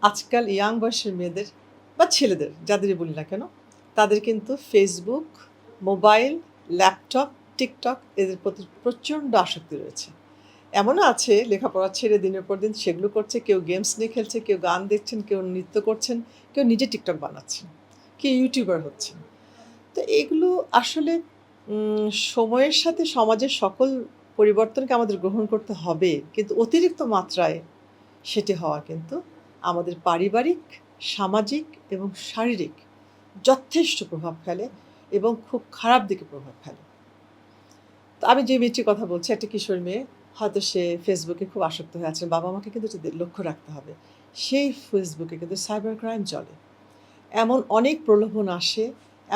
আজকাল ইয়াং বয়সের মেয়েদের বা ছেলেদের যাদেরই বলি না কেন, তাদের কিন্তু ফেসবুক, মোবাইল, ল্যাপটপ, টিকটক এদের প্রতি প্রচণ্ড আসক্তি রয়েছে। এমনও আছে লেখাপড়া ছেড়ে দিনের পর দিন সেগুলো করছে, কেউ গেমস নিয়ে খেলছে, কেউ গান দেখছেন, কেউ নৃত্য করছেন, কেউ নিজে টিকটক বানাচ্ছেন, কেউ ইউটিউবার হচ্ছেন। তো এগুলো আসলে সময়ের সাথে সমাজের সকল পরিবর্তনকে আমাদের গ্রহণ করতে হবে। কিন্তু অতিরিক্ত মাত্রায় সেটি হওয়া কিন্তু আমাদের পারিবারিক, সামাজিক এবং শারীরিক যথেষ্ট প্রভাব ফেলে এবং খুব খারাপ দিকে প্রভাব ফেলে। তো আমি যে মেয়েটির কথা বলছি, একটা কিশোরী মেয়ে, হয়তো সে ফেসবুকে খুব আসক্ত হয়ে আছে। বাবা-মাকে কিন্তু এটা লক্ষ্য রাখতে হবে। সেই ফেসবুকে কিন্তু সাইবার ক্রাইম চলে। এমন অনেক প্রলোভন আসে,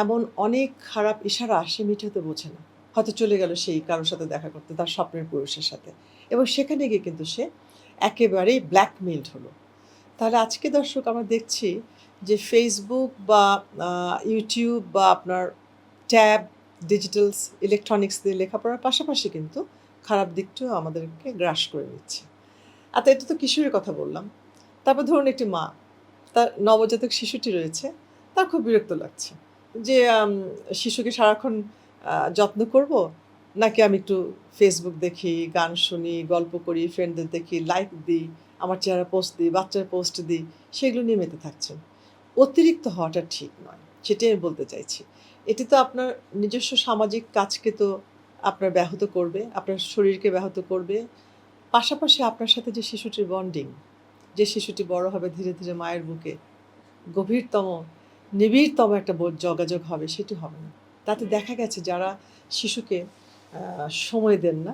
এমন অনেক খারাপ ইশারা আসে, মেয়েটি হয়তো বোঝে না। হয়তো চলে গেল সেই কারো সাথে দেখা করতে, তার স্বপ্নের পুরুষের সাথে। এবং সেখানে গিয়ে কিন্তু সে একেবারেই ব্ল্যাকমেইলড হলো। তাহলে আজকে দর্শক আমরা দেখছি যে ফেসবুক বা ইউটিউব বা আপনার ট্যাব, ডিজিটালস, ইলেকট্রনিক্স দিয়ে লেখাপড়ার পাশাপাশি কিন্তু খারাপ দিকটিও আমাদেরকে গ্রাস করে নিচ্ছে। আচ্ছা, এটা তো কিশোরীর কথা বললাম। তারপর ধরুন একটি মা, তার নবজাতক শিশুটি রয়েছে, তার খুব বিরক্ত লাগছে যে শিশুকে সারাক্ষণ যত্ন করব, নাকি আমি একটু ফেসবুক দেখি, গান শুনি, গল্প করি, ফ্রেন্ডদের দেখি, লাইক দিই, আমার চেহারা পোস্ট দিই, বাচ্চার পোস্ট দিই, সেগুলো নিয়ে মেতে থাকছেন। অতিরিক্ত হওয়াটা ঠিক নয়, সেটাই আমি বলতে চাইছি। এটি তো আপনার নিজস্ব সামাজিক কাজকে তো আপনার ব্যাহত করবে, আপনার শরীরকে ব্যাহত করবে। পাশাপাশি আপনার সাথে যে শিশুটির বন্ডিং, যে শিশুটি বড় হবে ধীরে, ধীরে মায়ের বুকে, গভীরতম, নিবিড়তম একটা যোগাযোগ হবে, সেটি হবে না। তাতে দেখা গেছে যারা শিশুকে সময় দেন না,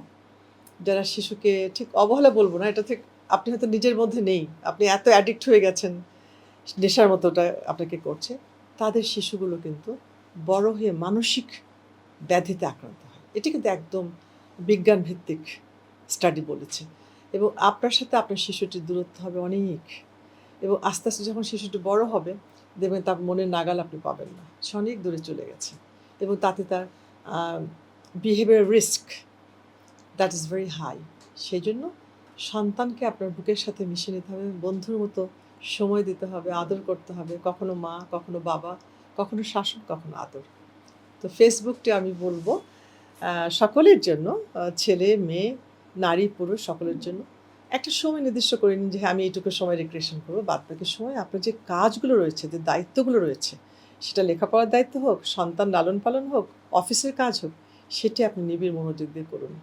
যারা শিশুকে ঠিক অবহেলা বলব না, এটা ঠিক আপনি হয়তো নিজের মধ্যে নেই। আপনি এত অ্যাডিক্ট হয়ে গেছেন, নেশার মতো ওটা আপনাকে করছে। তাদের শিশুগুলো কিন্তু বড় হয়ে মানসিক ব্যাধিতে আক্রান্ত হয়। এটি কিন্তু একদম বিজ্ঞানভিত্তিক স্টাডি বলেছে। এবং আপনার সাথে আপনার শিশুটির দূরত্ব হবে অনেক। এবং আস্তে, আস্তে যখন শিশুটি বড় হবে, দেখবেন তার মনের নাগাল আপনি পাবেন না। সে অনেক দূরে চলে গেছে। এবং তাতে তার a behaviour risk that is very high. সেইজন্য সন্তানকে আপনার বুকের সাথে মিশিয়ে নিতে হবে, বন্ধুর মতো সময় দিতে হবে, আদর করতে হবে। কখনো মা, কখনো বাবা, কখনো শাসন, কখনো আদর। তো ফেসবুকটি আমি বলব সকলের জন্য, ছেলে, মেয়ে, নারী, পুরুষ সকলের জন্য একটা সময় নির্দিষ্ট করে নিন যে হ্যাঁ, আমি এইটুকু সময় রিক্রিয়েশন করব। বাদবাকি সময় আপনার যে কাজগুলো রয়েছে, যে দায়িত্বগুলো রয়েছে, সেটা লেখাপড়ার দায়িত্ব হোক, সন্তান লালন-পালন হোক, অফিসের কাজ হোক, সেটি আপনি নিবিড় মনোযোগ দিয়ে করুন।